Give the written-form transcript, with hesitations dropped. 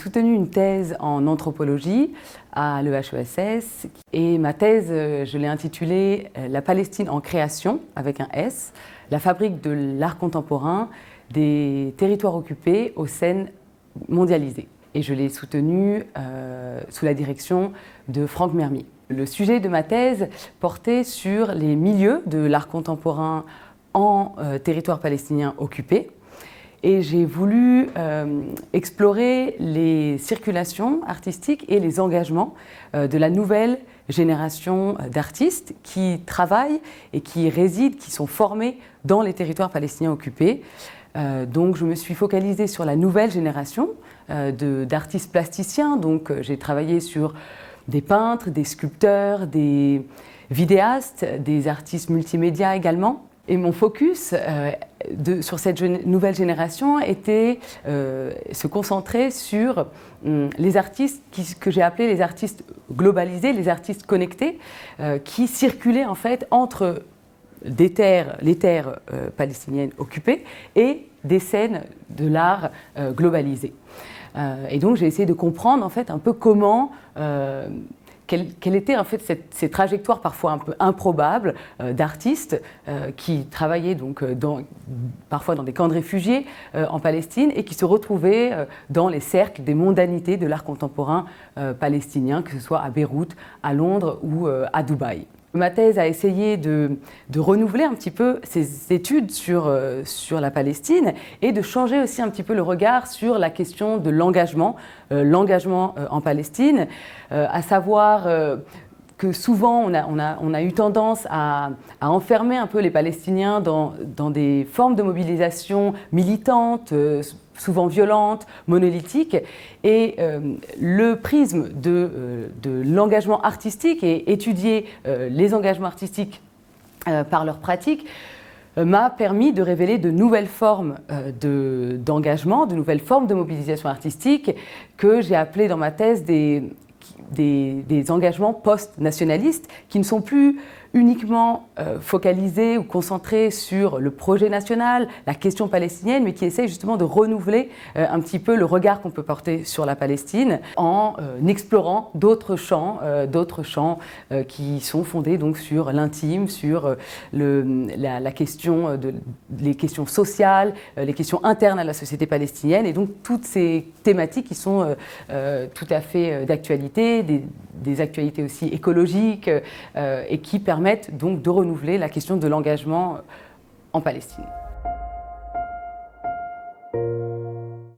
soutenu une thèse en anthropologie à l'EHESS et ma thèse, je l'ai intitulée « La Palestine en création » avec un S, la fabrique de l'art contemporain des territoires occupés aux scènes mondialisées. Et je l'ai soutenue sous la direction de Franck Mermier. Le sujet de ma thèse portait sur les milieux de l'art contemporain en territoire palestinien occupé. Et j'ai voulu explorer les circulations artistiques et les engagements de la nouvelle génération d'artistes qui travaillent et qui résident, qui sont formés dans les territoires palestiniens occupés. Donc je me suis focalisée sur la nouvelle génération d'artistes plasticiens. Donc j'ai travaillé sur des peintres, des sculpteurs, des vidéastes, des artistes multimédia également. Et mon focus sur cette nouvelle génération était se concentrer sur les artistes que j'ai appelés les artistes globalisés, les artistes connectés, qui circulaient en fait entre les terres palestiniennes occupées et des scènes de l'art globalisé. Et donc j'ai essayé de comprendre en fait un peu comment quelle était en fait ces trajectoires parfois un peu improbables d'artistes qui travaillaient donc parfois dans des camps de réfugiés en Palestine et qui se retrouvaient dans les cercles des mondanités de l'art contemporain palestinien, que ce soit à Beyrouth, à Londres ou à Dubaï. Ma thèse a essayé de renouveler un petit peu ses études sur la Palestine et de changer aussi un petit peu le regard sur la question de l'engagement en Palestine, à savoir que souvent on a eu tendance à enfermer un peu les Palestiniens dans des formes de mobilisation militantes, souvent violentes, monolithiques, et le prisme de l'engagement artistique et étudier les engagements artistiques par leur pratique m'a permis de révéler de nouvelles formes d'engagement, de nouvelles formes de mobilisation artistique que j'ai appelées dans ma thèse des engagements post-nationalistes qui ne sont plus uniquement focalisés ou concentrés sur le projet national, la question palestinienne, mais qui essayent justement de renouveler un petit peu le regard qu'on peut porter sur la Palestine en explorant d'autres champs qui sont fondés donc sur l'intime, sur la question les questions sociales, les questions internes à la société palestinienne, et donc toutes ces thématiques qui sont tout à fait d'actualité, des actualités aussi écologiques et qui permettent donc de renouveler la question de l'engagement en Palestine.